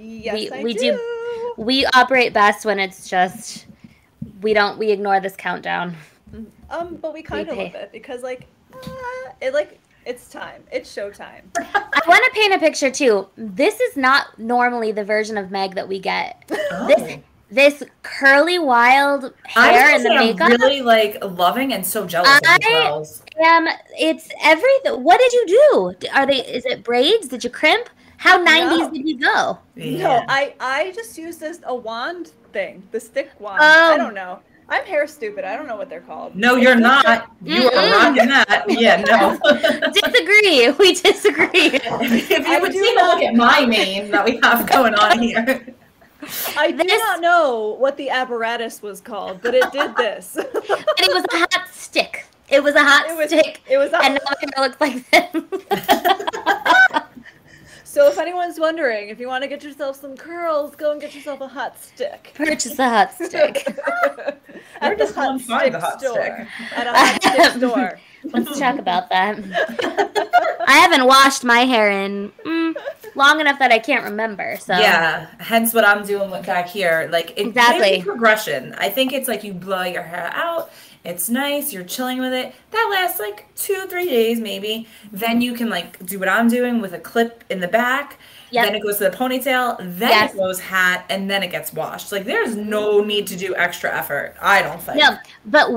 Yes, I we do. We operate best when it's just we ignore this countdown. But we kind of love it because it's time. It's showtime. I want to paint a picture too. This is not normally the version of Meg that we get. Oh. This curly wild hair and the makeup. I'm really like loving and so jealous of these girls. It's everything. What did you do? Is it braids? Did you crimp? How 90s did you go? Yeah. No, I just used a wand thing, the stick wand. I don't know. I'm hair stupid. I don't know what they're called. No, you're not. You are rocking that. Yeah, no. Disagree. We disagree. If you would take a look at my mane that we have going on here. I do not know what the apparatus was called, but it did this. And it was a hot stick. It was a hot stick. It was and now it looks like this. So if anyone's wondering, if you want to get yourself some curls, go and get yourself a hot stick. Purchase a hot stick. At the hot stick store. At a hot stick store. Let's talk about that. I haven't washed my hair in long enough that I can't remember. So yeah, hence what I'm doing back here. Like exactly progression. I think it's like you blow your hair out. It's nice. You're chilling with it. That lasts like 2-3 days maybe. Then you can like do what I'm doing with a clip in the back. Yep. Then it goes to the ponytail. Then it goes hat, and then it gets washed. Like there's no need to do extra effort. I don't think. No, but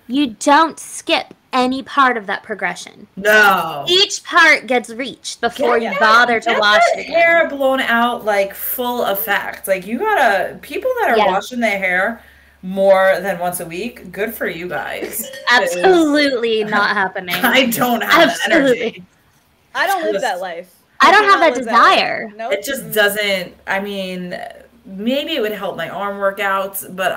you don't skip any part of that progression. No. Each part gets reached before you bother to wash it. Hair blown out like full effect. Like you gotta, people that are washing their hair more than once a week, good for you guys. Absolutely not happening. I don't have that energy. I don't live that life. I don't have that desire. Nope. It just doesn't, I mean, maybe it would help my arm workouts, but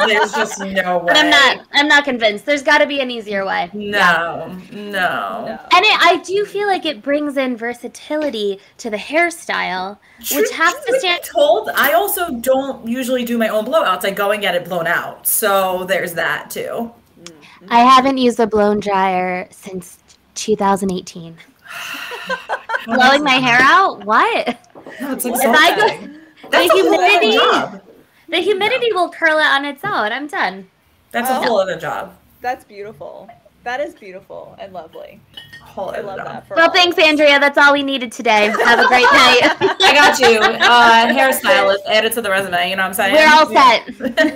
there's just no way. But I'm not convinced. There's got to be an easier way. No. And I do feel like it brings in versatility to the hairstyle, which has to stand. Told, I also don't usually do my own blowouts. I go and get it blown out. So there's that too. I haven't used a blown dryer since 2018. Blowing my hair out? What? That's exciting. The humidity will curl it on its own. I'm done. That's a whole other job. That's beautiful. That is beautiful and lovely. I love that. Well, thanks, Andrea. That's all we needed today. Have a great night. I got you. Hairstylist. Add it to the resume. You know what I'm saying? We're all set.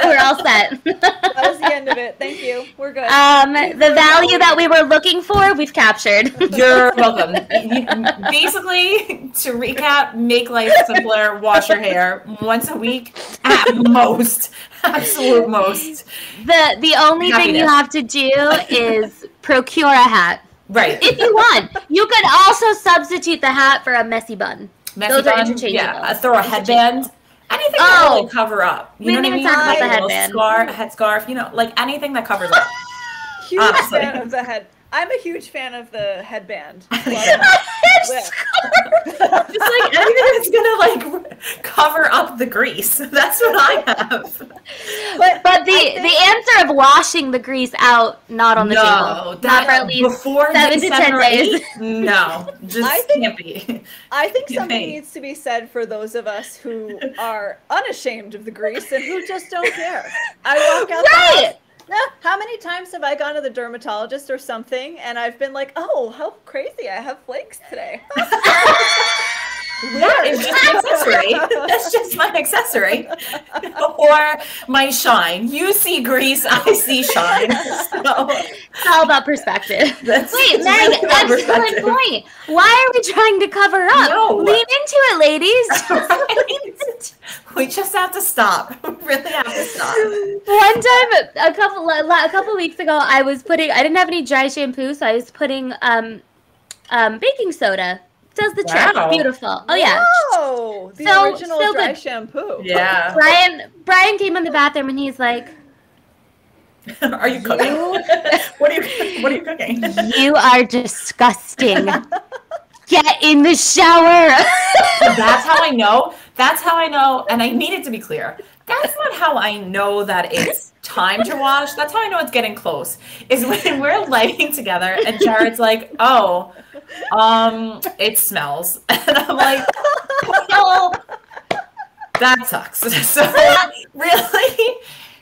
We're all set. That was the end of it. Thank you. We're good. The value that we were looking for, we've captured. You're welcome. Basically, to recap, make life simpler. Wash your hair once a week at most. Absolute most. The only thing you have to do is procure a hat. Right. If you want. You could also substitute the hat for a messy bun. Those are interchangeable. Yeah, throw a headband. Anything that will cover up. You know what I mean? Talk about the headband. A headscarf, you know, like anything that covers up. Huge fan of the head. I'm a huge fan of the headband. Just like anything that's gonna like cover up the grease. That's what I have. But the answer of washing the grease out, not on the table. Not for at least before 7 to 10 days. No, just can't be. I think something needs to be said for those of us who are unashamed of the grease and who just don't care. I walk out the house. How many times have I gone to the dermatologist or something and I've been like, oh, how crazy, I have flakes today. Yeah, it's just an accessory. That's just my accessory. Or my shine. You see grease, I see shine. So. It's all about perspective. Wait, Meg, excellent point. Why are we trying to cover up? No. Lean into it, ladies. Right? We just have to stop. We really have to stop. One time, a couple weeks ago, I didn't have any dry shampoo, so I was putting baking soda. Does the trick. Beautiful. Oh yeah. Oh, the original dry shampoo. Yeah. Brian came in the bathroom and he's like, "Are you cooking? What are you cooking? You are disgusting. Get in the shower." That's how I know. That's how I know. And I need it to be clear. That's not how I know that it's time to wash. That's how I know it's getting close. Is when we're laying together and Jared's like, "Oh, it smells," and I'm like, that sucks. So really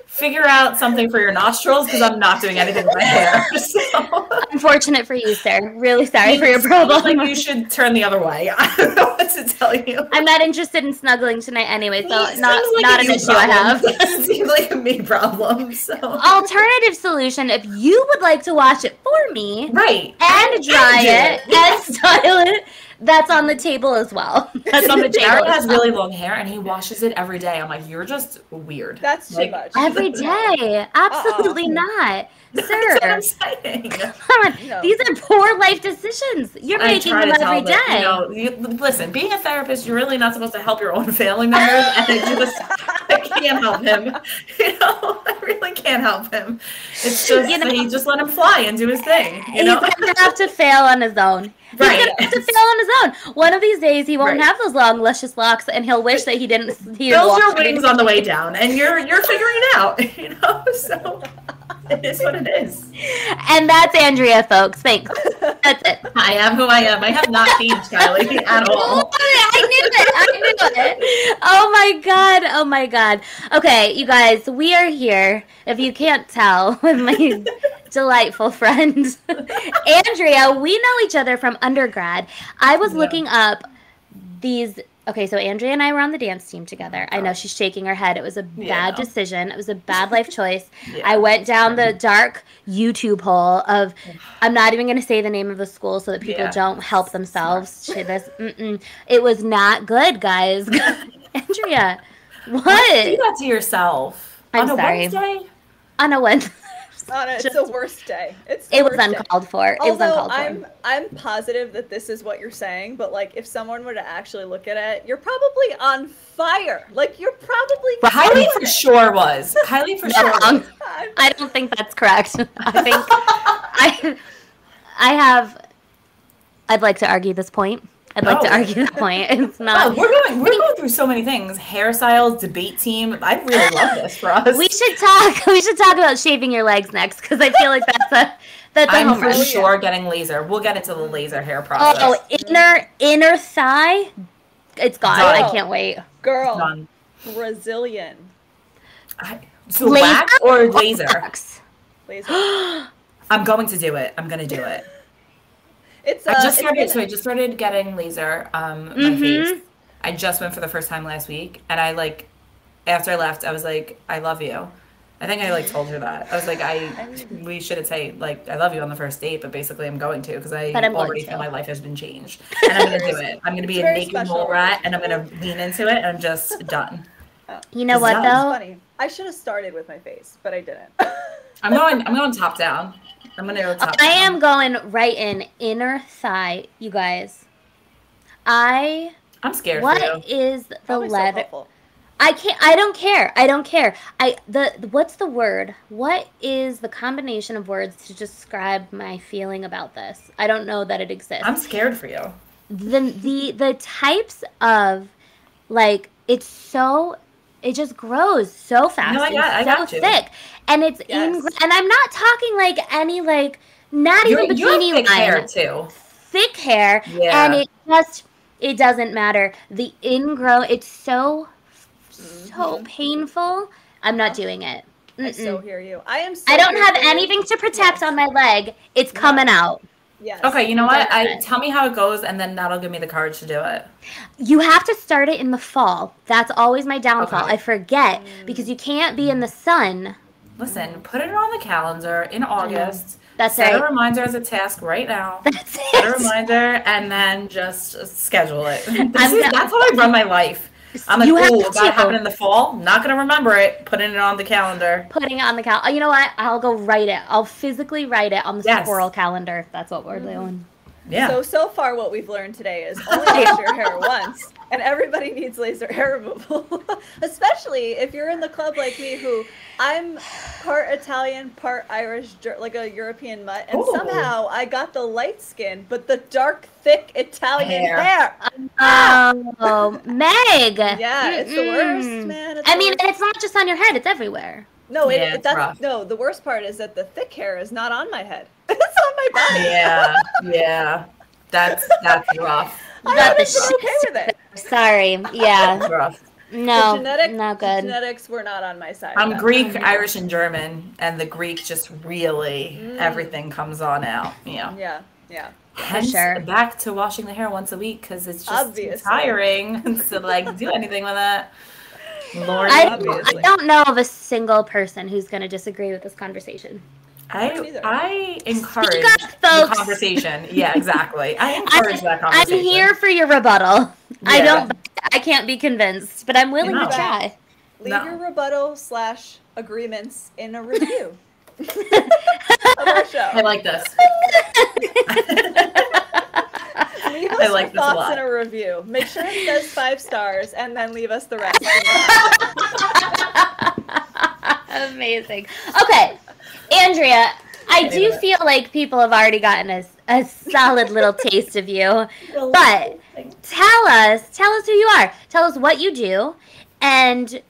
figure out something for your nostrils because I'm not doing anything with my hair. So. Unfortunate for you, sir. Really sorry for your problem. Like you should turn the other way. I don't know what to tell you. I'm not interested in snuggling tonight anyway, so not an issue I have. It seems like a me problem. So alternative solution, if you would like to wash it for me, right, and dry it and style it. That's on the table as well. That's on the table. Aaron has really long hair, and he washes it every day. I'm like, you're just weird. That's too much. Every day? Absolutely not. Sir, I'm saying. Come on. No. These are poor life decisions. You're making them every day. Listen, being a therapist, you're really not supposed to help your own family members, and I can't help him. I really can't help him. It's just you just let him fly and do his thing. He's gonna have to fail on his own. He's gonna have to fail on his own. One of these days, he won't have those long, luscious locks, and he'll wish that he didn't. Build your wings on the way down, and you're figuring it out. So. It is what it is. And that's Andrea, folks. Thanks. That's it. I am who I am. I have not changed, Kylie, at all. I knew it. Oh my God. Oh my God. Okay, you guys, we are here, if you can't tell, with my delightful friend, Andrea. We know each other from undergrad. I was looking up these... Okay, so Andrea and I were on the dance team together. I know she's shaking her head. It was a bad decision. It was a bad life choice. I went down the dark YouTube hole of, I'm not even going to say the name of the school so that people don't help themselves. It was not good, guys. Andrea, what? Do that to yourself. I'm sorry. Wednesday? On a Wednesday. It's the worst day. It was uncalled for. Although I'm positive that this is what you're saying, but like if someone were to actually look at it, you're probably on fire. Like you're probably Kylie for sure was. Kylie for sure was. I don't think that's correct. I think I'd like to argue this point. I'd like to argue the point. It's not. We're going through so many things. Hairstyles, debate team. I really love this for us. We should talk about shaving your legs next because I feel like that's I'm for sure getting laser. We'll get into the laser hair process. Oh, inner thigh. It's gone. Done. I can't wait. Girl, done. Brazilian. So wax or laser? Laser. I'm going to do it. I'm going to do it. I just started getting laser my face. I just went for the first time last week, and after I left, I was like, I love you. I think I told her that. I was like, we shouldn't say I love you on the first date, but basically I'm going to because I already feel my life has been changed, and I'm going to do it. I'm going to be a naked mole rat, and I'm going to lean into it, and I'm just done. You know what though? Funny. I should have started with my face, but I didn't. I'm going top down. I'm gonna go top down. I am going right in inner thigh, you guys. I'm scared. What is the letter? I don't care. What's the word? What is the combination of words to describe my feeling about this? I don't know that it exists. I'm scared for you. The types of it just grows so fast. No, I got you. Thick. And it's and I'm not talking any not even bikini thick hair too. Thick hair. Yeah. And it doesn't matter. The ingrown, it's so painful. I'm not doing it. I so hear you. I don't have anything to protect on my leg. It's coming out. Yes. Okay, you know what? Tell me how it goes, and then that'll give me the courage to do it. You have to start it in the fall. That's always my downfall. Okay. I forget because you can't be in the sun. Listen, put it on the calendar in August. That's Set a reminder as a task right now. Set a reminder, and then just schedule it. That's how I run my life. I'm like, oh, that happened in the fall. Not going to remember it. Putting it on the calendar. Putting it on the calendar. You know what? I'll go write it. I'll physically write it on the squirrel calendar. That's what we're doing. Yeah. So far what we've learned today is only laser your hair once. And everybody needs laser hair removal. Especially if you're in the club like me who I'm part Italian, part Irish, like a European mutt. And somehow I got the light skin, but the dark, thick Italian hair. Oh, Meg. Yeah, it's the worst, man. And it's not just on your head. It's everywhere. No, the worst part is that the thick hair is not on my head. It's on my body. Yeah. That's rough. I'm okay with it. Sorry. Yeah. That's rough. No, the not good. genetics were not on my side. I'm Greek, Irish, and German, and the Greek just really everything comes on out. Yeah. Hence, sure. back to washing the hair once a week because it's just too Obviously. tiring to like do anything with it. Lord, I don't know of a single person who's going to disagree with this conversation. I encourage up, the conversation. Yeah, exactly. I encourage that conversation. I'm here for your rebuttal. Yeah. I can't be convinced, but I'm willing to try. Leave your rebuttal / agreements in a review of our show. I like this. Leave us your thoughts in a review. Make sure it says 5 stars, and then leave us the rest. Amazing. Okay, Andrea, I do feel like people have already gotten a solid little taste of you, but tell us who you are. Tell us what you do, and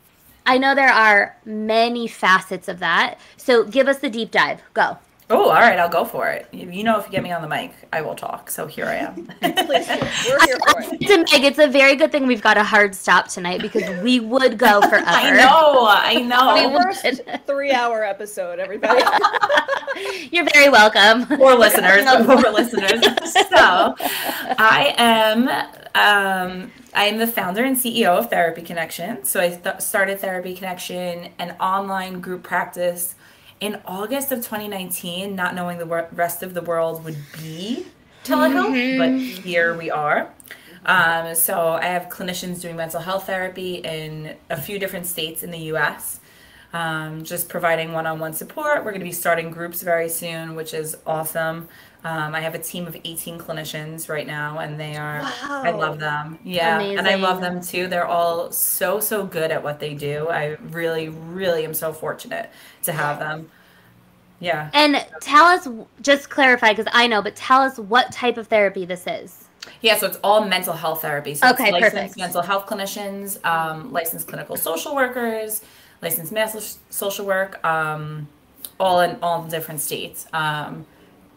I know there are many facets of that, so give us the deep dive. Go. Oh, all right, I'll go for it. You know, if you get me on the mic, I will talk. So here I am. Please, we're here for it. It's a very good thing we've got a hard stop tonight because we would go forever. I know. First 3-hour episode, everybody. You're very welcome. More listeners. So, I am the founder and CEO of Therapy Connection. So I started Therapy Connection, an online group practice, in August of 2019, not knowing the rest of the world would be telehealth, but here we are. So I have clinicians doing mental health therapy in a few different states in the U.S., just providing one-on-one support. We're going to be starting groups very soon, which is awesome. I have a team of 18 clinicians right now, and they are, I love them. Yeah, amazing. And I love them too. They're all so good at what they do. I really, really am so fortunate to have them. Yeah. And tell us, just clarify, because I know, but tell us what type of therapy this is. Yeah, so it's all mental health therapy. So okay, it's licensed perfect. Mental health clinicians, licensed clinical social workers, licensed mass social work, all in all different states.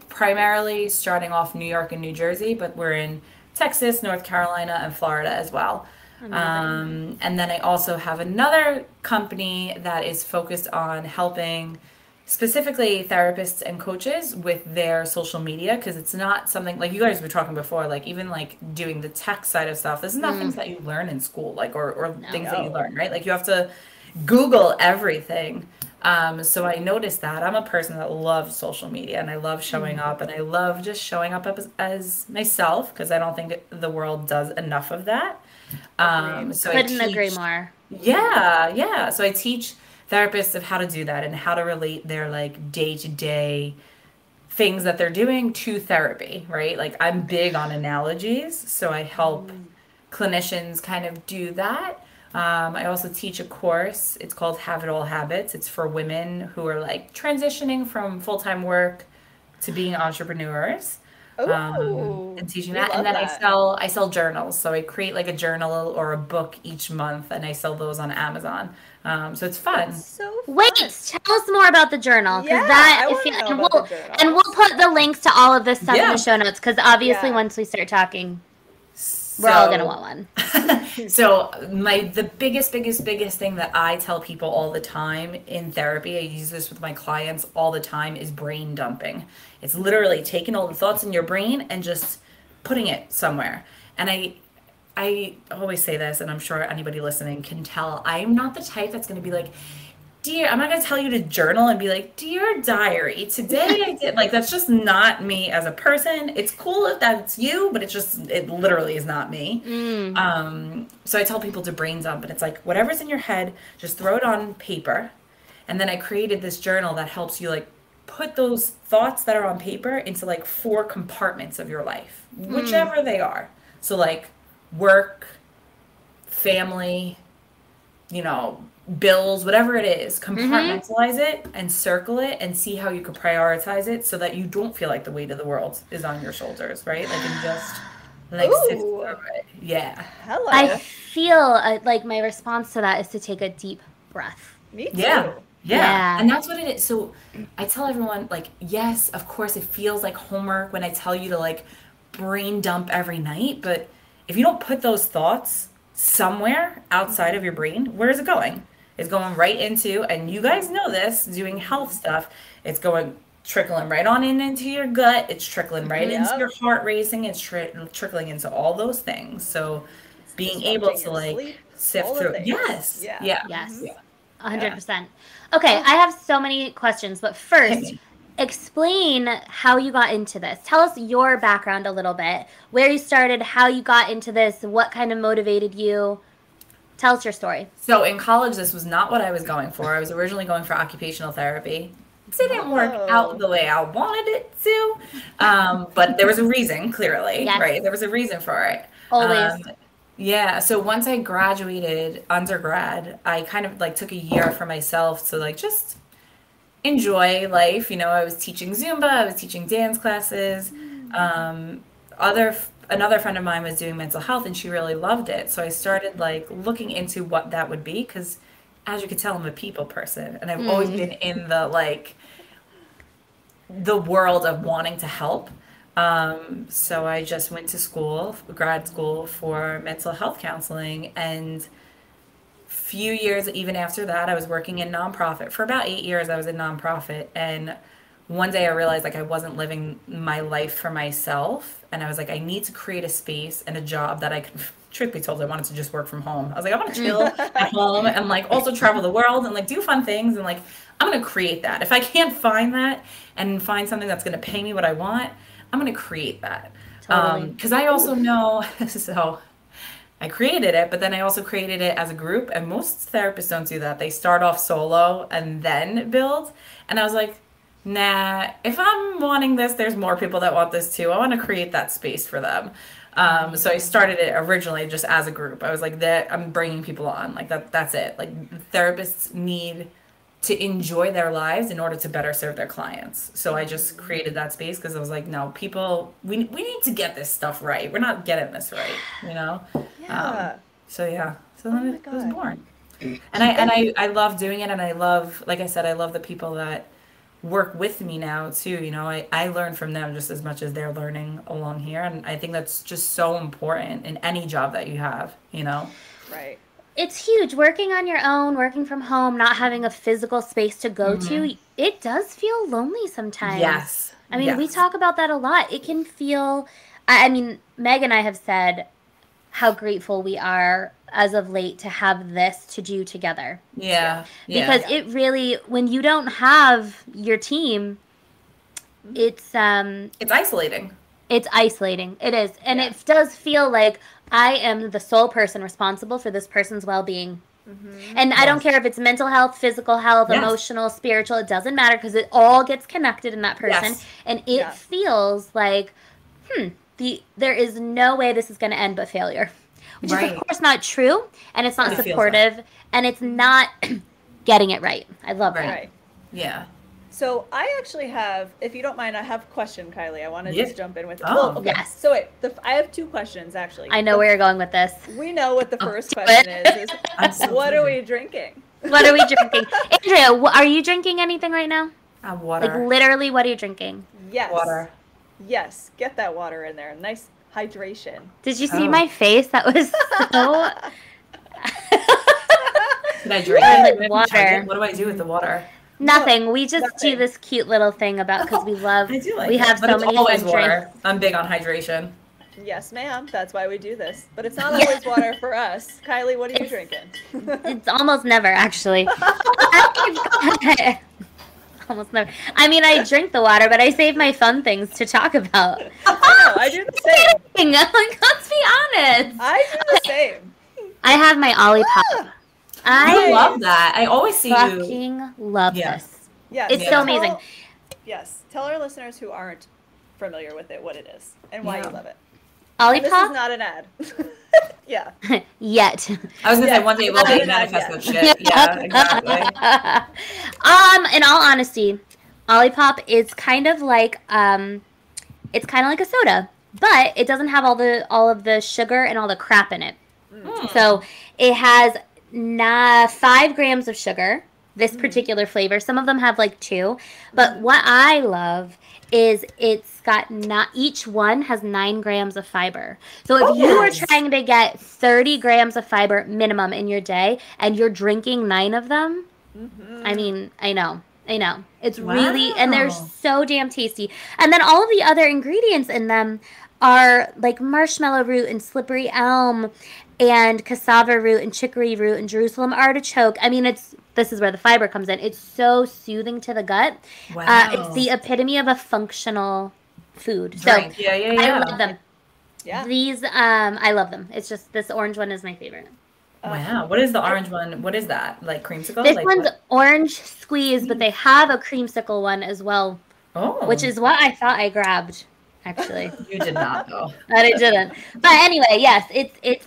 Primarily starting off New York and New Jersey, but we're in Texas, North Carolina, and Florida as well. And then I also have another company that is focused on helping specifically therapists and coaches with their social media, because it's not something like you guys were talking before, like even like doing the tech side of stuff. This is not things that you learn in school, like or things that you learn, right? Like you have to Google everything. So I noticed that I'm a person that loves social media, and I love showing up, and I love just showing up as myself, because I don't think the world does enough of that. So couldn't agree more. Yeah. So I teach therapists of how to do that and how to relate their like day-to-day things that they're doing to therapy, right? Like I'm big on analogies, so I help clinicians kind of do that. I also teach a course. It's called Have It All Habits. It's for women who are like transitioning from full-time work to being entrepreneurs. And teaching that. And then I sell journals. So I create like a journal or a book each month, and I sell those on Amazon. So it's fun. That's so fun. Wait, tell us more about the journal. Yeah, and we'll put the links to all of this stuff in the show notes, because obviously once we start talking, we're all going to want one. So the biggest thing that I tell people all the time in therapy, I use this with my clients all the time, is brain dumping. It's literally taking all the thoughts in your brain and just putting it somewhere. And I always say this, and I'm sure anybody listening can tell, I'm not the type that's going to be like, I'm not going to tell you to journal and be like, dear diary, today I did, like, that's just not me as a person. It's cool if that's you, but it literally is not me. So I tell people to brain dump, and it's like, whatever's in your head, just throw it on paper. And then I created this journal that helps you like put those thoughts that are on paper into like 4 compartments of your life, whichever they are. So like work, family, bills, whatever it is, compartmentalize it and circle it and see how you could prioritize it so that you don't feel like the weight of the world is on your shoulders, right? Like, and just like sift through it. Yeah. Hello. I feel like my response to that is to take a deep breath. Me too. Yeah. And that's what it is. So I tell everyone, like, yes, of course it feels like homework when I tell you to like brain dump every night, but if you don't put those thoughts somewhere outside of your brain. Where is it going? It's going right into, and you guys know this, doing health stuff, it's going trickling right on into your gut. It's trickling right into your heart racing. It's trickling into all those things. So being able to like sift through. Yes. Yeah. Yes. 100%. Okay. I have so many questions, but first, explain how you got into this. Tell us your background a little bit, where you started, how you got into this, what kind of motivated you. Tell us your story. So in college, this was not what I was going for. I was originally going for occupational therapy. It didn't work out the way I wanted it to, but there was a reason, clearly, right? There was a reason for it. Always. Yeah, so once I graduated undergrad, I kind of like took a year for myself to like just enjoy life. You know, I was teaching Zumba, I was teaching dance classes. Another friend of mine was doing mental health and she really loved it. So I started like looking into what that would be because as you can tell, I'm a people person and I've always been in the like the world of wanting to help. So I just went to school, grad school for mental health counseling, and few years even after that, I was working in nonprofit. For about 8 years, I was in nonprofit, and one day I realized like I wasn't living my life for myself, and I was like, I need to create a space and a job that I could. Truth be told, I wanted to just work from home. I was like, I want to chill at home and like also travel the world and like do fun things, and like I'm gonna create that. If I can't find that and find something that's gonna pay me what I want, I'm going to create that. Because I also know, so I created it, but then I also created it as a group. And most therapists don't do that. They start off solo and then build. And I was like, nah, if I'm wanting this, there's more people that want this too. I want to create that space for them. So I started it originally just as a group. I was like, that I'm bringing people on. Like that's it. Like therapists need to enjoy their lives in order to better serve their clients. So I just created that space because I was like, no, people, we need to get this stuff right. We're not getting this right, you know? So then it was born. And I love doing it, and I love, like I said, I love the people that work with me now too. You know, I learn from them just as much as they're learning along here. And I think that's just so important in any job that you have, you know? Right. It's huge. Working on your own, working from home, not having a physical space to go to, it does feel lonely sometimes. Yes. I mean, we talk about that a lot. It can feel, I mean, Meg and I have said how grateful we are as of late to have this to do together. Yeah. Because it really, when you don't have your team, it's isolating. It's isolating. It is. And it does feel like I am the sole person responsible for this person's well-being. And I don't care if it's mental health, physical health, emotional, spiritual, it doesn't matter because it all gets connected in that person. And it feels like, there is no way this is going to end but failure. Which is, of course, not true. And it's not supportive. And it's not getting it right. I love that. Right. Yeah. So I actually have, if you don't mind, I have a question, Kylie. I want to just jump in with it. Oh, okay. Yes. So wait, I have two questions, actually. I know where you're going with this. We know what the first question is what are we drinking? What are we drinking? Andrea, are you drinking anything right now? Water. Like, literally, what are you drinking? Yes. Water. Yes. Get that water in there. Nice hydration. Did you see my face? That was so... Did I drink water? What do I do with the water? Nothing. We just do this cute little thing about because we love. We have so many always water. I'm big on hydration. Yes, ma'am. That's why we do this. But it's not always water for us. Kylie, what are you drinking? It's almost never, actually. Almost never. I mean, I drink the water, but I save my fun things to talk about. I know. I do the same. Like, let's be honest. I do the same. I have my Olipop. I love that. I always see you. Love this. Yeah, it's so amazing. Tell our listeners who aren't familiar with it what it is and why you love it. Olipop? This is not an ad. Yeah. Yet. I was gonna say one day it will be manifest that shit. Yeah, exactly. In all honesty, Olipop is kind of like it's kind of like a soda, but it doesn't have all of the sugar and all the crap in it. So it has 5 grams of sugar, this particular flavor. Some of them have like 2. But what I love is it's got each one has 9 grams of fiber. So if you are trying to get 30 grams of fiber minimum in your day and you're drinking 9 of them, I mean, I know. It's really, and they're so damn tasty. And then all of the other ingredients in them are like marshmallow root and slippery elm and cassava root and chicory root and Jerusalem artichoke. I mean, this is where the fiber comes in. It's so soothing to the gut. Wow. It's the epitome of a functional food. Drink. So yeah. I love them. Yeah. These, I love them. It's just, this orange one is my favorite. Wow. What is the orange one? What is that? Like creamsicle? This like one's what? orange squeeze, but they have a creamsicle one as well. Oh. Which is what I thought I grabbed, actually. You did not, though. But I didn't. But anyway, yes,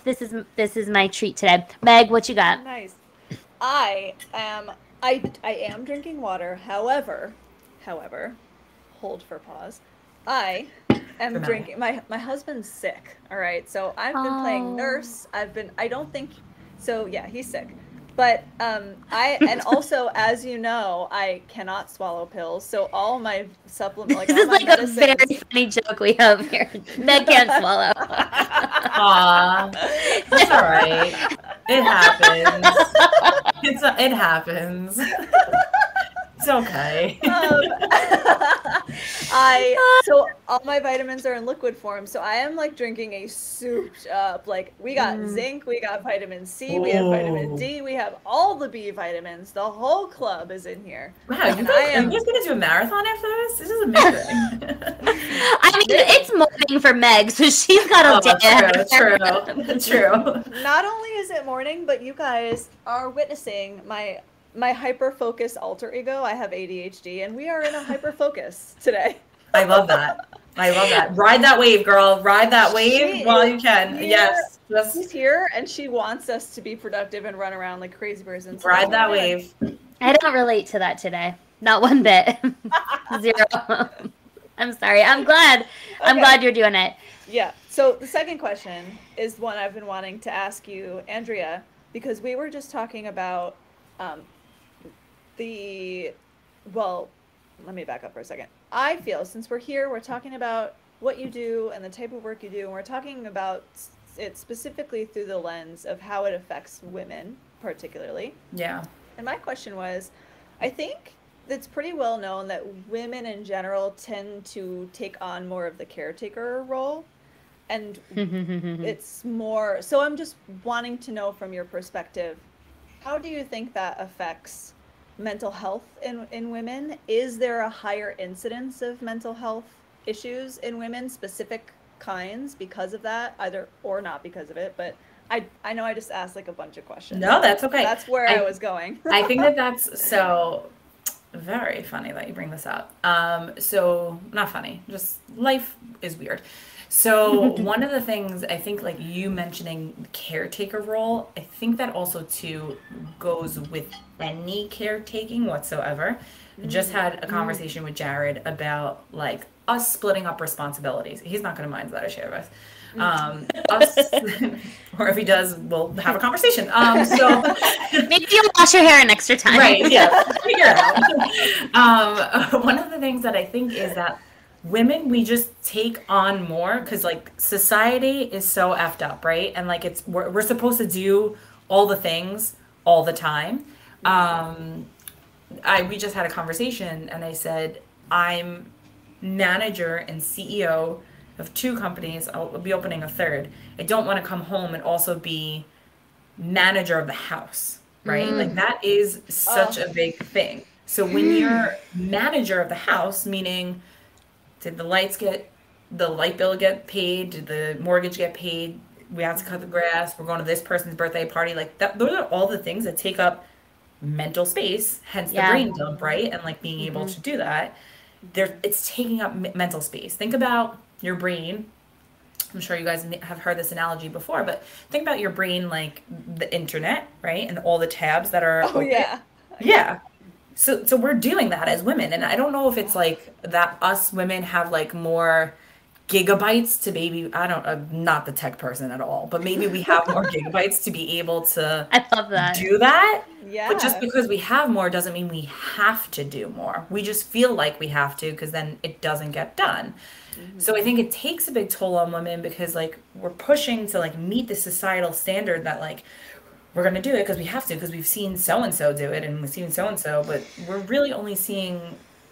this is my treat today. Meg, what you got? Nice. I am drinking water. However, hold for pause. I am drinking. My husband's sick. All right, so I've been playing nurse. I don't think. So yeah, he's sick. But and also, as you know, I cannot swallow pills. So all my supplement, like this is like a very funny joke we have here. Meg can't swallow. Aw, it's all right. It happens. It happens. It's okay. So all my vitamins are in liquid form. So I am like drinking a souped up. Like we got zinc, we got vitamin C, we have vitamin D, we have all the B vitamins. The whole club is in here. Wow, are you guys gonna do a marathon after this? This is amazing. I mean, it's morning for Meg, so she's got a day. True. Not only is it morning, but you guys are witnessing my hyper focus alter ego. I have ADHD, and we are in a hyper focus today. I love that. Ride that wave, girl. Ride that wave while you can. Yes. She's here, and she wants us to be productive and run around like crazy persons. So ride that wave. I don't relate to that today. Not one bit. 0. I'm sorry. I'm glad. Okay. I'm glad you're doing it. Yeah. So the second question is one I've been wanting to ask you, Andrea, because we were just talking about well, let me back up for a second. I feel since we're here, we're talking about what you do and the type of work you do, and we're talking about it specifically through the lens of how it affects women, particularly. Yeah. And my question was, I think it's pretty well known that women in general tend to take on more of the caretaker role. And it's more, so I'm just wanting to know from your perspective, how do you think that affects mental health in women? Is there a higher incidence of mental health issues in women, specific kinds, because of that, either or not because of it? But I know I just asked like a bunch of questions. No, that's okay. That's where I was going. I think that's so very funny that you bring this up. So not funny, just life is weird. So one of the things I think, like you mentioning caretaker role, I think that also too goes with any caretaking whatsoever. I just had a conversation with Jared about like us splitting up responsibilities. He's not going to mind that I share with us, or if he does, we'll have a conversation. So maybe you'll wash your hair an extra time. Right? Yeah, figure it out. One of the things that I think is that women, we just take on more because like society is so effed up, right? And like we're supposed to do all the things all the time. We just had a conversation and I said, I'm manager and CEO of 2 companies. I'll be opening a 3rd. I don't want to come home and also be manager of the house, right? Like that is such a big thing. So when you're manager of the house, meaning did the light bill get paid? Did the mortgage get paid? We have to cut the grass. We're going to this person's birthday party. Like that, those are all the things that take up mental space, hence the brain dump, right? And like being able to do that, it's taking up mental space. Think about your brain. I'm sure you guys have heard this analogy before, but think about your brain like the internet, right? And all the tabs that are open. Yeah. So we're doing that as women. And I don't know if it's like that us women have like more gigabytes to maybe, I'm not the tech person at all, but maybe we have more gigabytes to be able to I love that. do that. Yeah. But just because we have more doesn't mean we have to do more. We just feel like we have to because then it doesn't get done. So I think it takes a big toll on women because like we're pushing to like meet the societal standard that like we're going to do it because we have to because we've seen so-and-so do it and we've seen so-and-so, but we're really only seeing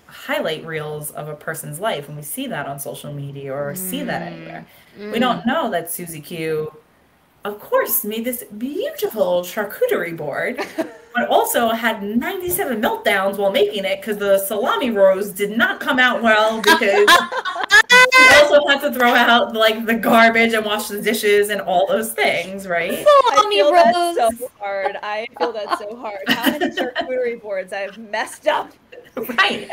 highlight reels of a person's life when we see that on social media or see that anywhere. We don't know that Susie Q, of course, made this beautiful charcuterie board, but also had 97 meltdowns while making it because the salami rolls did not come out well because she also had to throw out like the garbage and wash the dishes and all those things, right? I feel that so hard. I feel that so hard. How many charcuterie boards I've messed up. Right.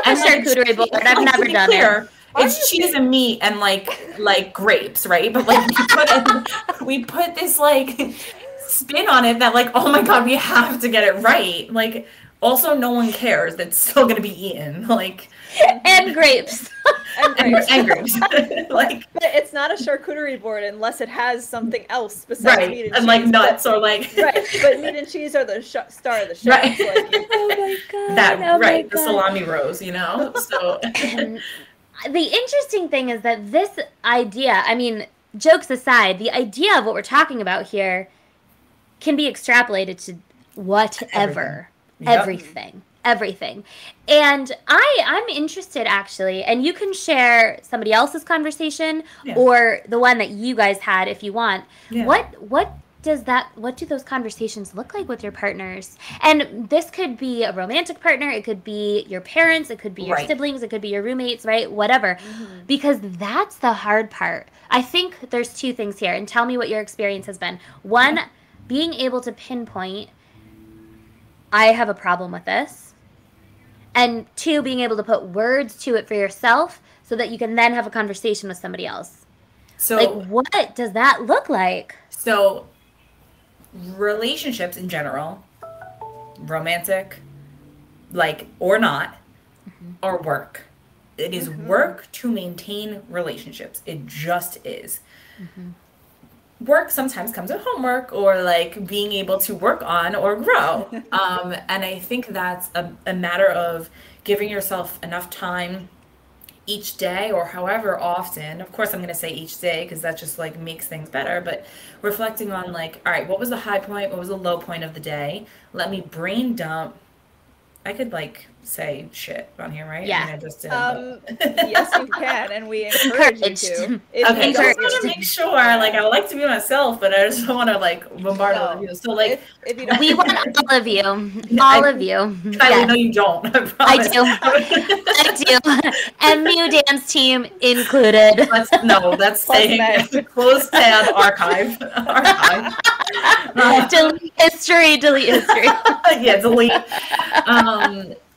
A charcuterie board. I've never done it. It's cheese and meat and like grapes, right? But like we put this like spin on it that like, oh my God, we have to get it right. Like also no one cares. That's still gonna be eaten. Like and grapes. and grapes. Like but it's not a charcuterie board unless it has something else besides meat and cheese. Like nuts or like right. But meat and cheese are the star of the show. Right. Like, oh my God. The salami rows, you know? So the interesting thing is that this idea, I mean, jokes aside, the idea of what we're talking about here can be extrapolated to whatever. Everything. And I'm interested actually, and you can share somebody else's conversation or the one that you guys had if you want. Yeah. What do those conversations look like with your partners? And this could be a romantic partner, it could be your parents, it could be your siblings, it could be your roommates, right? Whatever. Because that's the hard part. I think there's two things here, and tell me what your experience has been. One, being able to pinpoint, I have a problem with this. And two, being able to put words to it for yourself so that you can then have a conversation with somebody else. So like, what does that look like? So relationships in general, romantic, like, or not, are work. It is work to maintain relationships. It just is. Work sometimes comes with homework or like being able to work on or grow. And I think that's a matter of giving yourself enough time each day or however often. Of course, I'm going to say each day because that just like makes things better. But reflecting on like, all right, what was the high point? What was the low point of the day? Let me brain dump. I could like say shit on here, right? Yeah. I mean, I just did, yes, you can, and we encourage you to. Okay, I just want to make sure. Like, I like to be myself, but I just don't want to like bombard other people. So, like, if you don't we want all of you, all of you. Kylie, no, you don't. I do. I do. MU dance team included. That's staying close tab archive. Delete history. Yeah, delete.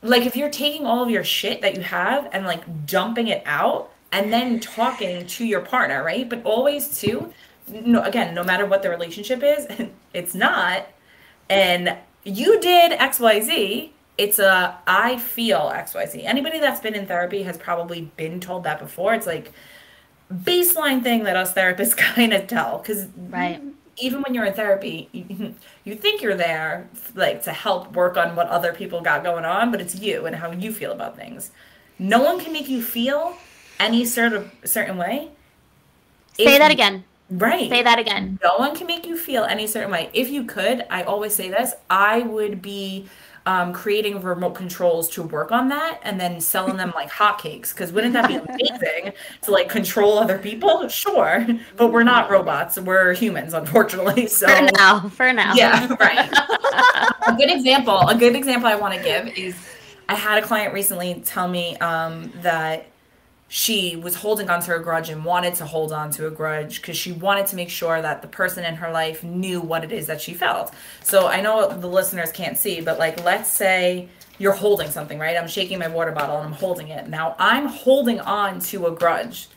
Like if you're taking all of your shit that you have and like dumping it out and then talking to your partner, right? But always too, no matter what the relationship is, it's not. And you did XYZ. It's I feel XYZ. Anybody that's been in therapy has probably been told that before. It's like baseline thing that us therapists kind of tell. Because even when you're in therapy, you think you're there like to help work on what other people got going on, but it's you and how you feel about things. No one can make you feel any certain way. Say that again. Right. Say that again. No one can make you feel any certain way. If you could, I always say this, I would be creating remote controls to work on that and then selling them like hotcakes. Because wouldn't that be amazing to like control other people? Sure, but we're not robots. We're humans, unfortunately. So for now. Yeah, right. A good example I want to give is I had a client recently tell me that she was holding on to a grudge and wanted to hold on to a grudge because she wanted to make sure that the person in her life knew what it is that she felt. So I know the listeners can't see, but like, let's say you're holding something, right? I'm shaking my water bottle and I'm holding it. Now I'm holding on to a grudge.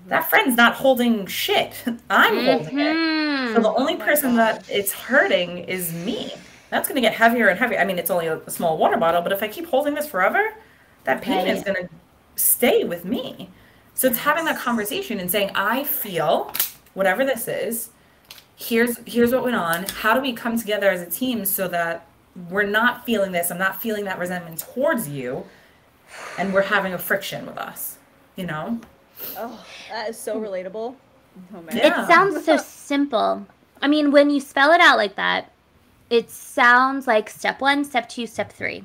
That friend's not holding shit. I'm holding it. So the only person that it's hurting is me. That's going to get heavier and heavier. I mean, it's only a small water bottle, but if I keep holding this forever, that pain is going to stay with me. So it's having that conversation and saying, I feel whatever this is, here's what went on. How do we come together as a team so that we're not feeling this, I'm not feeling that resentment towards you, and we're having a friction with us, you know? Oh, that is so relatable. Oh, man. It sounds so simple. I mean, when you spell it out like that, it sounds like step 1, step 2, step 3.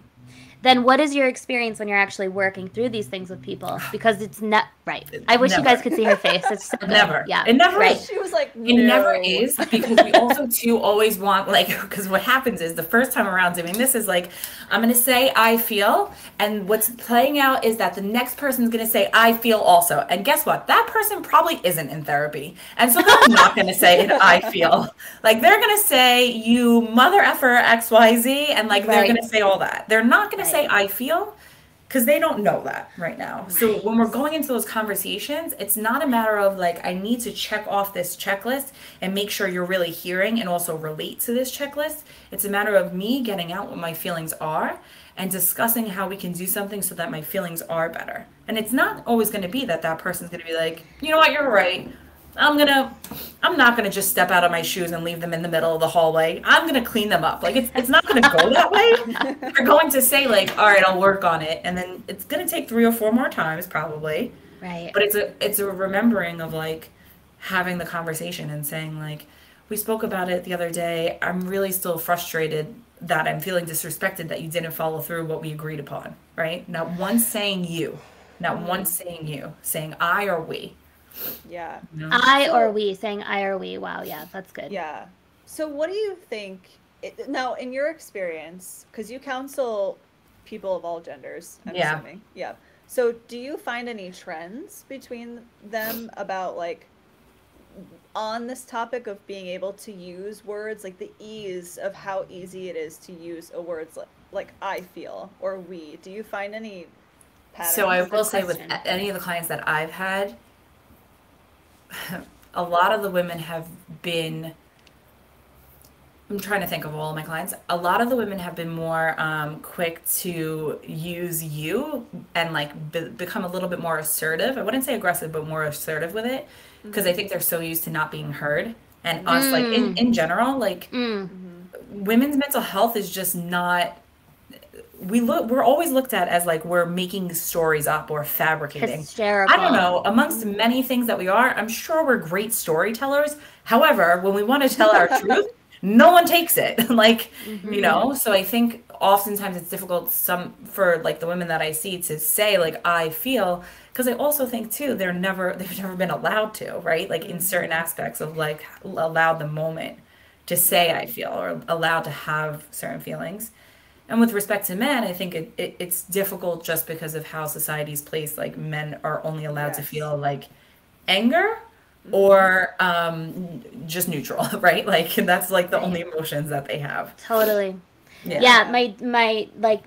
Then what is your experience when you're actually working through these things with people? Because it's not right. I wish you guys could see her face. It's so good. Never. Yeah. It never right. is. She was like, no. It never is, because we also too always want, like, because what happens is the first time around doing this is like, I'm going to say I feel, and what's playing out is that the next person's going to say I feel also. And guess what? That person probably isn't in therapy. And so they're not going to say I feel. Like, they're going to say you mother effer XYZ, and like they're going to say all that. They're not going to say I feel, because they don't know that right now. So when we're going into those conversations, it's not a matter of like, I need to check off this checklist and make sure you're really hearing and also relate to this checklist. It's a matter of me getting out what my feelings are and discussing how we can do something so that my feelings are better. And it's not always going to be that that person's going to be like, you know what, you're right. I'm not gonna just step out of my shoes and leave them in the middle of the hallway. I'm gonna clean them up. Like, it's not gonna go that way. We're going to say like, all right, I'll work on it, and then it's gonna take 3 or 4 more times probably. Right. But it's a remembering of like having the conversation and saying like, we spoke about it the other day. I'm really still frustrated that I'm feeling disrespected that you didn't follow through what we agreed upon. Right? Not once saying you, saying I or we. Yeah. I or we, saying I or we. Wow, yeah, that's good. Yeah. So what do you think, now in your experience, because you counsel people of all genders, I'm assuming. Yeah. So do you find any trends between them about like, on this topic of being able to use words, like the ease of how easy it is to use a words like I feel or we? Do you find any patterns? So I will say with any of the clients that I've had, a lot of the women have been, I'm trying to think of all of my clients, a lot of the women have been more quick to use you and like become a little bit more assertive. I wouldn't say aggressive, but more assertive with it, because I think they're so used to not being heard. And us, like in general, like women's mental health is just not, we're always looked at as like we're making stories up or fabricating. Hysterical. I don't know, amongst many things that we are, I'm sure we're great storytellers. However, when we want to tell our truth, no one takes it. Like, you know, so I think oftentimes it's difficult for like the women that I see to say like I feel, because I also think too they've never been allowed to, right? Like in certain aspects of like allowed the moment to say I feel or allowed to have certain feelings. And with respect to men, I think it's difficult just because of how society's placed. Like men are only allowed to feel like anger or just neutral, right? Like that's like the only emotions that they have. Totally. Yeah, my like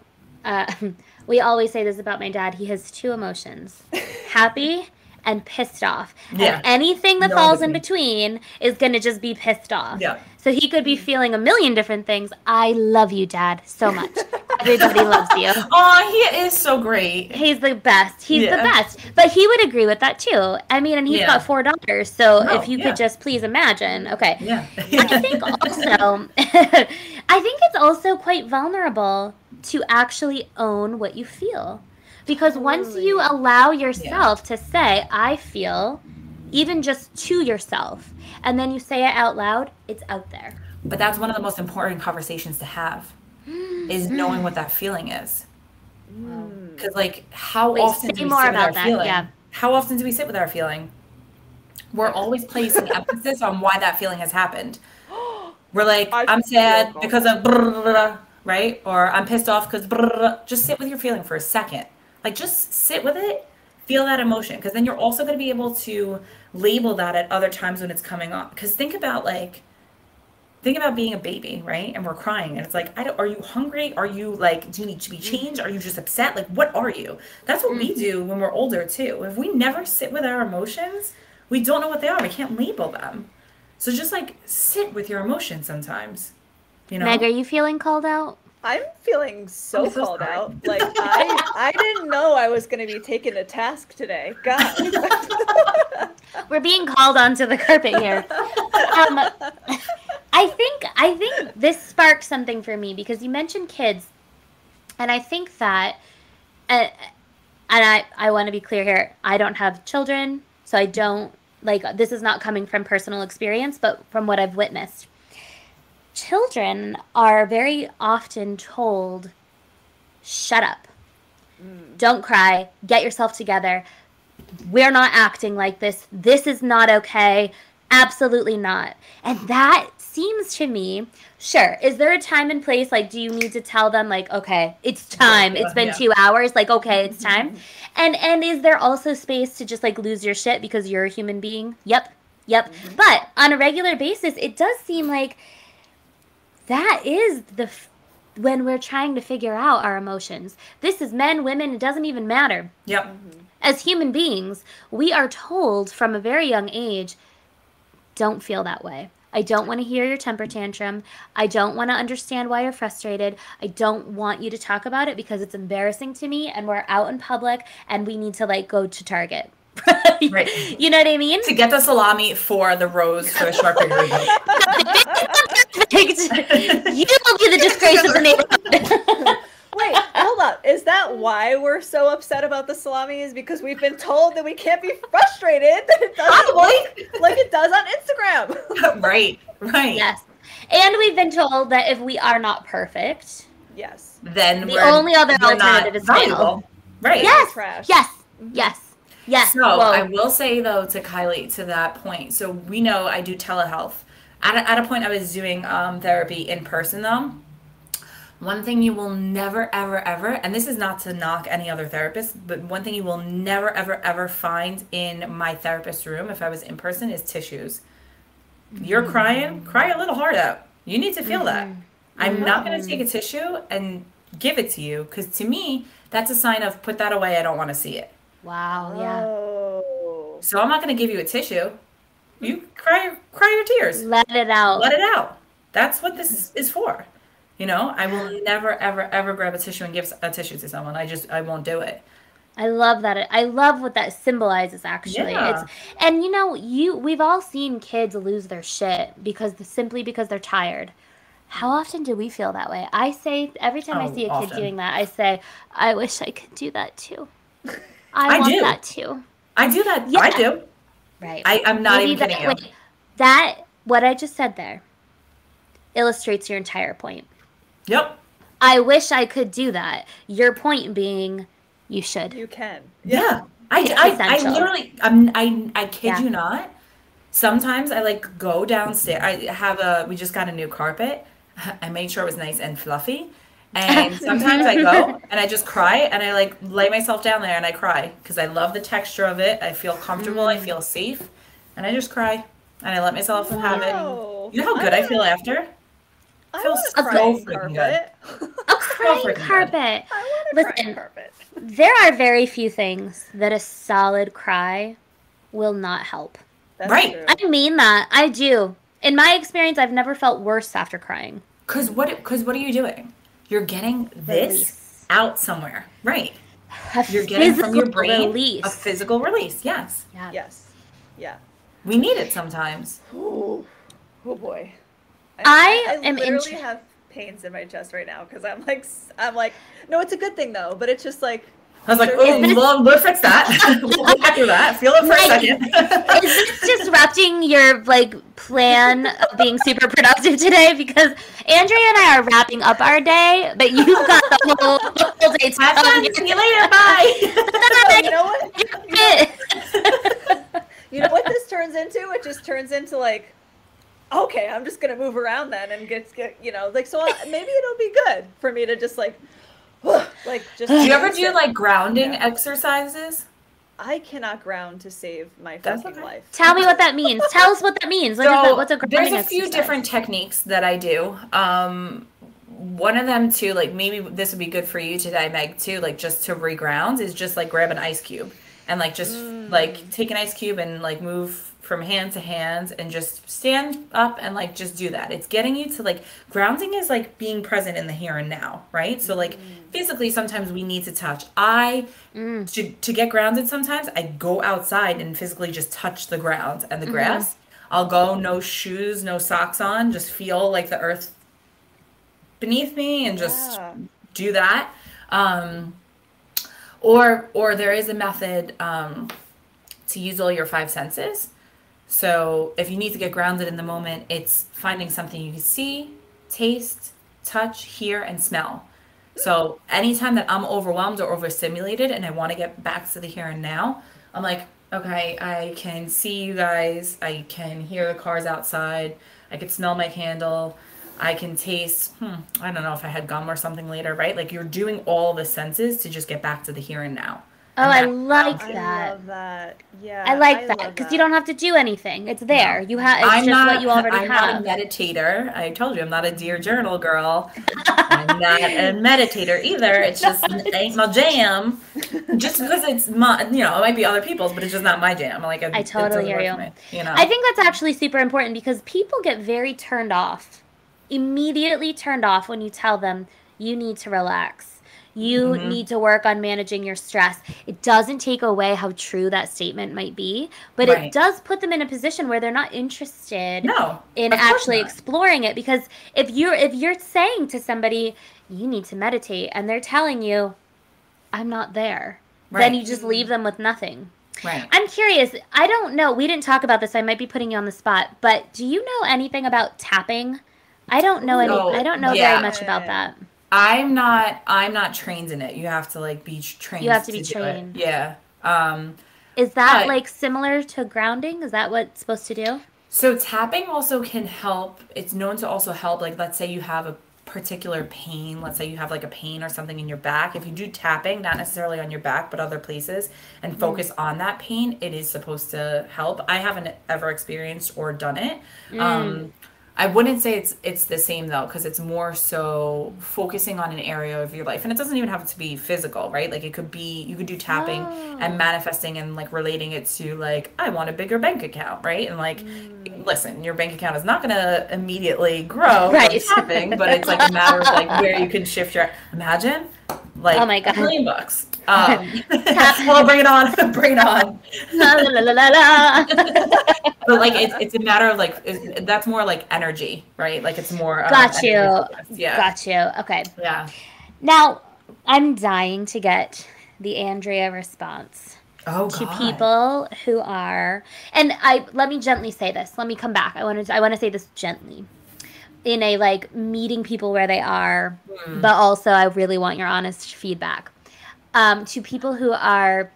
we always say this about my dad. He has 2 emotions: happy and pissed off. Yeah. And anything that falls in between is going to just be pissed off. Yeah. So he could be feeling a million different things. I love you, Dad, so much. Everybody loves you. Oh, he is so great. He's the best. He's the best. But he would agree with that too. I mean, and he's got 4 daughters. So if you could just please imagine. Okay. Yeah. I think also, I think it's also quite vulnerable to actually own what you feel. Because once you allow yourself to say, I feel, even just to yourself, and then you say it out loud, it's out there. But that's one of the most important conversations to have, is knowing what that feeling is. Because like, how often do we sit with our feeling? Yeah. How often do we sit with our feeling? We're always placing emphasis on why that feeling has happened. We're like, I'm sad because of right? Or I'm pissed off because just sit with your feeling for a second. Like, just sit with it, feel that emotion, because then you're also going to be able to label that at other times when it's coming on. Because think about being a baby, right? And we're crying, and it's like, are you hungry? Are you like, do you need to be changed? Are you just upset? Like, what are you? That's what we do when we're older too. If we never sit with our emotions, we don't know what they are. We can't label them. So just like sit with your emotions sometimes. You know? Meg, are you feeling called out? I'm feeling so called out. Like I didn't know I was going to be taken to task today. God. We're being called onto the carpet here. I think this sparked something for me because you mentioned kids, and I think that, and I want to be clear here. I don't have children, so I don't this is not coming from personal experience, but from what I've witnessed. Children are very often told, "Shut up. Don't cry. Get yourself together. We're not acting like this. This is not okay. Absolutely not." And that seems to me, sure, is there a time and place? Like, do you need to tell them, like, okay, it's time. It's been 2 hours. Like, okay, it's time. And is there also space to just, like, lose your shit because you're a human being? Yep. But on a regular basis, it does seem like that is when we're trying to figure out our emotions. This is men, women, it doesn't even matter. Yep. As human beings, we are told from a very young age, don't feel that way. I don't want to hear your temper tantrum. I don't want to understand why you're frustrated. I don't want you to talk about it because it's embarrassing to me and we're out in public and we need to go to Target. Right. You know what I mean? To get the salami for the rose for the short period. You will be the disgrace of the neighborhood. Wait, hold up. Is that why we're so upset about the salami? Is because we've been told that we can't be frustrated that it doesn't look like it does on Instagram. Right. Yes. And we've been told that if we are not perfect, yes, then the only other alternative is fail. Right. Yes. Trash. Yes. So I will say though to Kylie to that point. So we know I do telehealth. At a point I was doing therapy in person though. One thing you will never, ever, ever, and this is not to knock any other therapist, but one thing you will never, ever, ever find in my therapist's room if I was in person is tissues. You're crying, cry a little heart out. You need to feel that. I'm not going to take a tissue and give it to you because to me, that's a sign of put that away. I don't want to see it. Wow, yeah. So I'm not going to give you a tissue. You cry your tears. Let it out. Let it out. That's what this is for. You know, I will never, ever, ever grab a tissue and give a tissue to someone. I won't do it. I love that. I love what that symbolizes, actually. Yeah. And you know, we've all seen kids lose their shit simply because they're tired. How often do we feel that way? I say every time I see a kid doing that, I say, I wish I could do that too. I want that too. I do that. Yeah. I do. Right. I'm not even kidding you. What I just said there illustrates your entire point. Yep. I wish I could do that. Your point being, you should. You can. Yeah. I literally, I kid you not. Sometimes I go downstairs. We just got a new carpet. I made sure it was nice and fluffy. And sometimes I go and I just cry and I lay myself down there and I cry because I love the texture of it. I feel comfortable. I feel safe. And I just cry and I let myself have it. You know how good I feel after? I feel so freaking good. A crying carpet. Listen, carpet. There are very few things that a solid cry will not help. That's right. True. I mean that. I do. In my experience, I've never felt worse after crying. Because what are you doing? You're getting this out somewhere. Right. You're getting from your brain a physical release. Yes. Yeah. Yes. Yeah. We need it sometimes. Oh boy. I literally have pains in my chest right now because I'm like, no, it's a good thing though, but it's just like. I was like, oh, we'll fix that. We'll get through that. Feel it for a second. Is this disrupting your plan of being super productive today? Because Andrea and I are wrapping up our day, but you've got the whole day to have fun. See you later. Bye. You know what? You know what this turns into? It just turns into okay, I'm just gonna move around then and get so maybe it'll be good for me to just just. Do you ever do grounding exercises? I cannot ground to save my fucking life. Tell me what that means. Tell us what that means. What's a grounding There's a few different techniques that I do. One of them too, maybe this would be good for you today, Meg, too, just to reground is just grab an ice cube and just take an ice cube and move from hand to hand and just stand up and like just do that. It's getting you to like grounding is like being present in the here and now, right? So like physically sometimes we need to touch. To get grounded sometimes I go outside and physically just touch the ground and the grass. I'll go no shoes, no socks on, just feel like the earth beneath me and just do that. Or there is a method to use all your 5 senses. So if you need to get grounded in the moment, it's finding something you can see, taste, touch, hear, and smell. So anytime that I'm overwhelmed or overstimulated and I want to get back to the here and now, I'm like, okay, I can see you guys. I can hear the cars outside. I can smell my candle. I can taste, I don't know if I had gum or something later, right? Like you're doing all the senses to just get back to the here and now. Oh, I like that. I love that. Yeah. I like that because you don't have to do anything. It's there. No. You have. It's just what you already have. I'm not a meditator. I told you I'm not a Dear Journal girl. I'm not a meditator either. It's just it ain't my jam. Just because it's my, it might be other people's, but it's just not my jam. Like I totally hear you. Me, I think that's actually super important because people get very turned off, immediately turned off when you tell them you need to relax. You need to work on managing your stress. It doesn't take away how true that statement might be, but it does put them in a position where they're not interested in actually exploring it. Because if you're saying to somebody, you need to meditate, and they're telling you, I'm not there, then you just leave them with nothing. Right. I'm curious. I don't know. We didn't talk about this. I might be putting you on the spot, but do you know anything about tapping? I don't know I don't know very much about that. I'm not trained in it. You have to like be trained. You have to be trained. Yeah. Is that like similar to grounding? Is that what it's supposed to do? So tapping also can help. It's known to also help. Like let's say you have a particular pain. Let's say you have like a pain or something in your back. If you do tapping, not necessarily on your back, but other places, and focus on that pain, it is supposed to help. I haven't ever experienced or done it. I wouldn't say it's the same though, because it's more so focusing on an area of your life, and it doesn't even have to be physical, right? Like it could be, you could do tapping and manifesting and like relating it to like, I want a bigger bank account, right? And like, listen, your bank account is not going to immediately grow from tapping, but it's like a matter of like where you can shift your, imagine like oh my God. $1 million. Well, bring it on, bring it on. La, la, la, la, la. But like it's a matter of like that's more like energy, right? Like it's more got you. Yeah. Got you. Okay. Yeah. Now I'm dying to get the Andrea response to people who are, and let me gently say this. Let me come back. I want to say this gently. In a like meeting people where they are, but also I really want your honest feedback. To people who are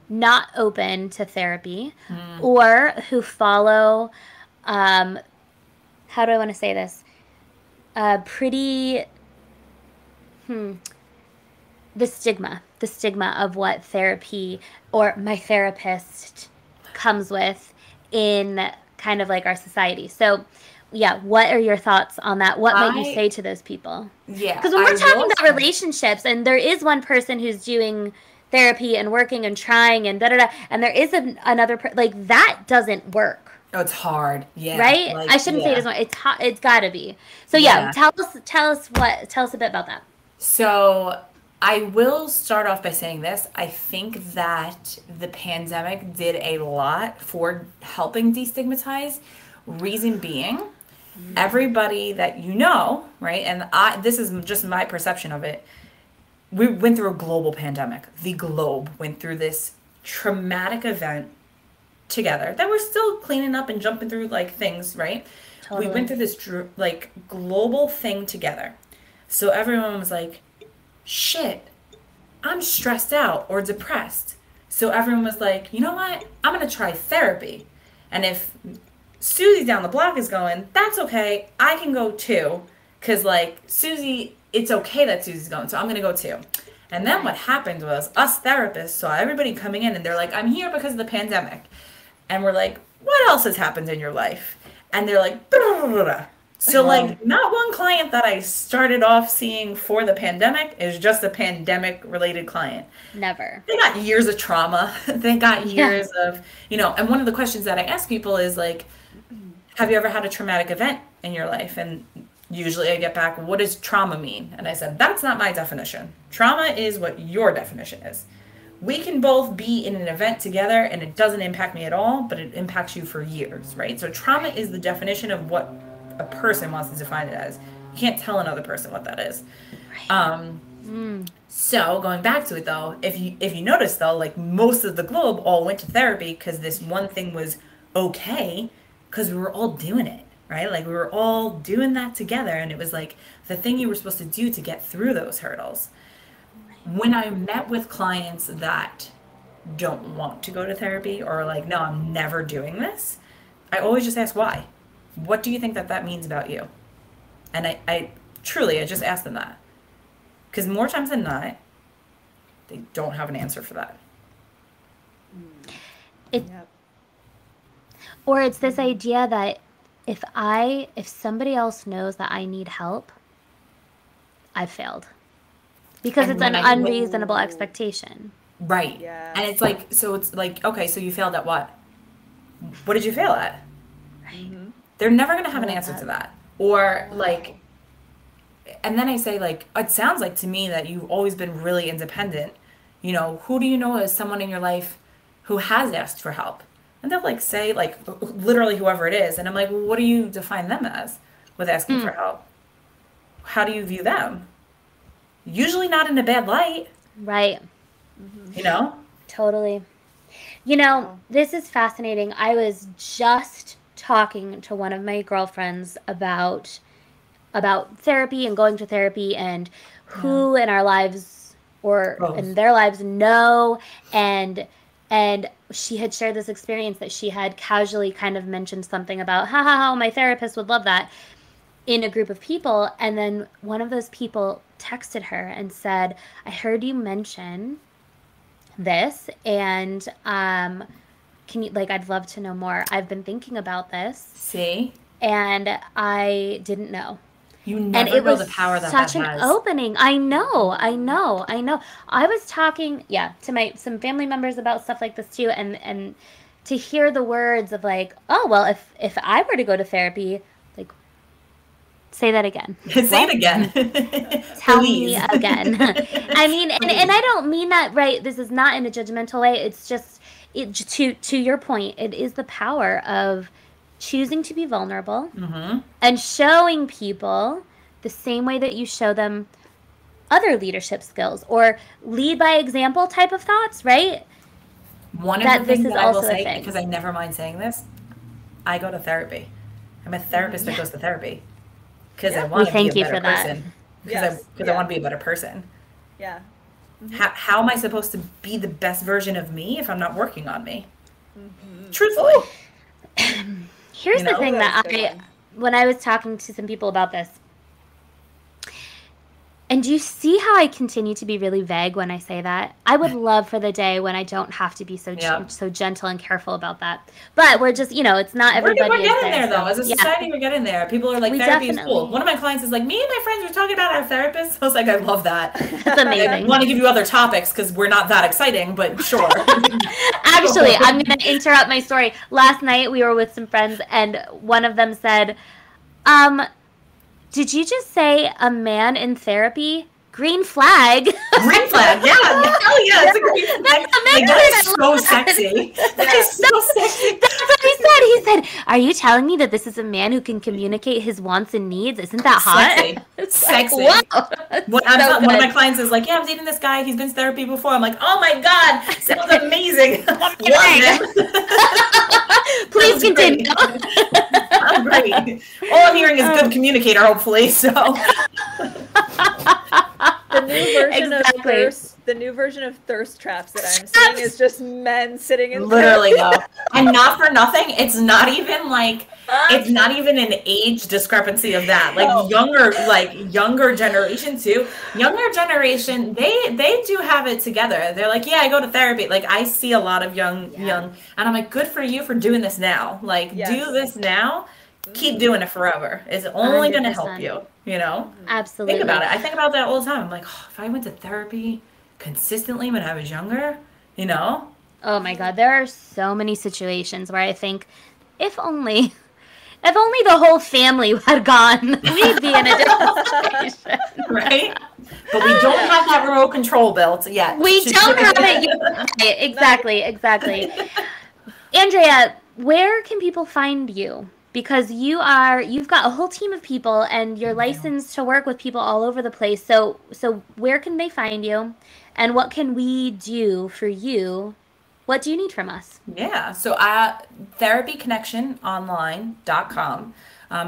not open to therapy or who follow, how do I want to say this? The stigma of what therapy or my therapist comes with in kind of like our society. So yeah, what are your thoughts on that? What might you say to those people? Yeah. Because when we're talking about relationships, and there is one person who's doing therapy and working and trying and da-da-da, and there is another like that doesn't work. Oh, it's hard. Yeah. Right? Like, I shouldn't say it doesn't work. It's gotta be. So yeah, tell us a bit about that. So I will start off by saying this. I think that the pandemic did a lot for helping destigmatize. Reason being, everybody that right? And this is just my perception of it. We went through a global pandemic. The globe went through this traumatic event together that we're still cleaning up and jumping through like things, right? Totally. We went through this like global thing together. So everyone was like, shit, I'm stressed out or depressed. So everyone was like, you know what? I'm going to try therapy. And if Susie down the block is going, that's okay. I can go too. Because, like, Susie, it's okay that Susie's going, so I'm going to go too. And then what happened was us therapists saw everybody coming in, and they're like, I'm here because of the pandemic. And we're like, what else has happened in your life? And they're like, So like not one client that I started off seeing for the pandemic is just a pandemic related client. Never. They got years of trauma. They got years of, and one of the questions that I ask people is like, have you ever had a traumatic event in your life? And usually I get back, what does trauma mean? And I said, that's not my definition. Trauma is what your definition is. We can both be in an event together and it doesn't impact me at all, but it impacts you for years, right? So trauma is the definition of what a person wants to define it as. You can't tell another person what that is. So going back to it though, if you notice though, like most of the globe all went to therapy because this one thing was okay because we were all doing it, right? Like we were all doing that together and it was like the thing you were supposed to do to get through those hurdles. When I met with clients that don't want to go to therapy or like, no, I'm never doing this, I always just ask why. What do you think that means about you? And I truly just ask them that. Because more times than not, they don't have an answer for that. Or it's this idea that if somebody else knows that I need help, I've failed. Because it's an unreasonable expectation. Right. Yeah. And it's like, so it's like, okay, so you failed at what? What did you fail at? Right. They're never going to have an answer to that. Or like, and then I say like, it sounds like to me that you've always been really independent. Who do you know as someone in your life who has asked for help? And they'll like say like literally whoever it is. And I'm like, well, what do you define them as with asking for help? How do you view them? Usually not in a bad light. Right. Totally. This is fascinating. I was just talking to one of my girlfriends about therapy and going to therapy and who in our lives or in their lives know, and she had shared this experience that she had casually kind of mentioned something about how my therapist would love that in a group of people, and then one of those people texted her and said, I heard you mention this and can you I'd love to know more. I've been thinking about this. See? And I didn't know. You never know the power that such that an has. opening. I know. I was talking, to some family members about stuff like this too, and to hear the words of like, oh well, if I were to go to therapy, like, say that again. Say it again. Tell me again. I mean, and I don't mean that, right? This is not in a judgmental way. It's just to your point. It is the power of choosing to be vulnerable and showing people the same way that you show them other leadership skills or lead by example type of thoughts, right? One of the things that I will say, because I never mind saying this, I go to therapy. I'm a therapist that goes to therapy because I want to be a better person. Because I want to be a better person. Yeah. How am I supposed to be the best version of me if I'm not working on me? Truthfully. Here's the thing that when I was talking to some people about this, and do you see how I continue to be really vague when I say that? I would love for the day when I don't have to be so gentle and careful about that. But we're just, it's not everybody. We're getting there, though. As a society, we're getting there. People are like, therapy is cool. One of my clients is like, me and my friends were talking about our therapist. I was like, I love that. That's amazing. I want to give you other topics because we're not that exciting, but sure. Actually, I'm going to interrupt my story. Last night, we were with some friends, and one of them said, did you just say a man in therapy? Green flag. Green flag, yeah. Hell yeah, it's a green flag. That is so sexy. That is so sexy. That's what he said. He said, are you telling me that this is a man who can communicate his wants and needs? Isn't that hot? Sexy. Like, wow. One of my clients is like, yeah, I'm dating this guy. He's been to therapy before. I'm like, oh my God, sounds amazing. Love him. Please continue. I'm great. All I'm hearing is good communicator, hopefully, so... The new version of thirst traps that I'm seeing is just men sitting in literally though. And not for nothing, it's not even an age discrepancy of that. Younger generation too. Younger generation, they do have it together. They're like, yeah, I go to therapy. Like I see a lot of young and I'm like, good for you for doing this now. Like do this now. keep doing it forever. It's only going to help 100%. you, you know? Absolutely. Think about it. I think about that all the time. I'm like, oh, if I went to therapy consistently when I was younger, you know? Oh my God, there are so many situations where I think, if only the whole family had gone, we'd be in a different situation. Right? But we don't have that remote control built yet. We don't have it yet. Exactly. Andrea, where can people find you? Because you've got a whole team of people and you're licensed to work with people all over the place. So where can they find you? And what can we do for you? What do you need from us? Yeah, so therapyconnectiononline.com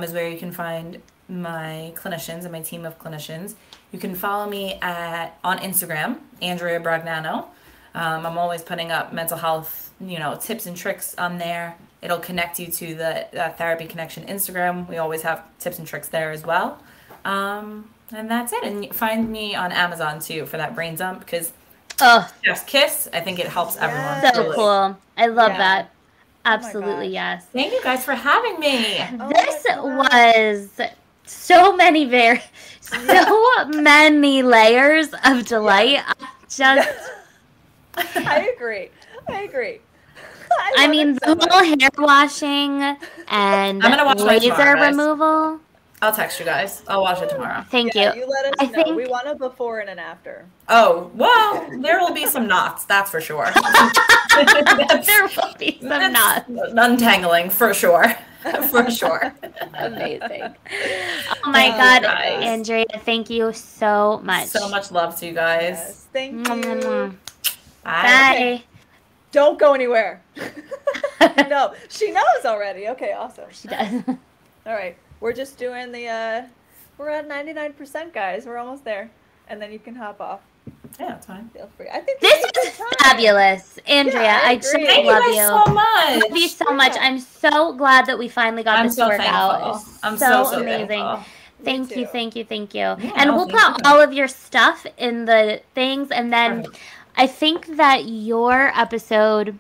is where you can find my clinicians and my team of clinicians. You can follow me on Instagram, Andrea Brognano. I'm always putting up mental health, tips and tricks on there. It'll connect you to the Therapy Connection Instagram. We always have tips and tricks there as well. And that's it. And find me on Amazon too for that brain dump because Chef's Kiss, I think it helps everyone. So really. Cool. I love that. Absolutely, yes. Thank you guys for having me. This was so many layers of delight. I agree. I mean, the whole hair washing and I'm gonna watch laser tomorrow, removal. I'll text you guys. I'll watch it tomorrow. Thank you. You let us know. We want a before and an after. Oh, well, there will be some knots, that's for sure. There will be some knots. Untangling, for sure. For sure. Amazing. Oh my God, guys. Andrea, thank you so much. So much love to you guys. Yes, thank you. Bye. Bye. Don't go anywhere. No, she knows already. Okay, awesome. She does. All right. We're just doing we're at 99%, guys. We're almost there. And then you can hop off. Yeah, that's fine. Feel free. I think this was fabulous. Andrea, Yeah, I just agree. love Thank you guys so much. Love you so much. I'm so glad that we finally got this to work out. I'm so amazing. Thankful. Thank you. Yeah, And we'll put all of your stuff in the things. And then I think that your episode,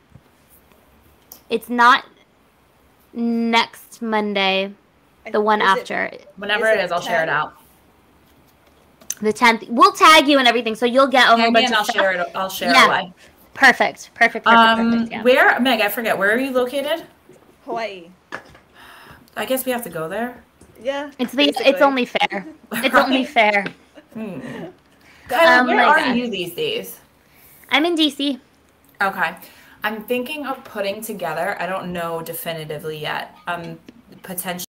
it's not next Monday. The one after. Whenever it is, I'll share it out. The 10th. We'll tag you and everything, so you'll get a whole bunch of stuff. I'll share it away. Perfect. Yeah. Where, Meg, I forget, where are you located? Hawaii. I guess we have to go there. Yeah. It's only fair. It's only fair. Kyla, where are you these days? I'm in DC. Okay. I'm thinking of putting together, I don't know definitively yet, potentially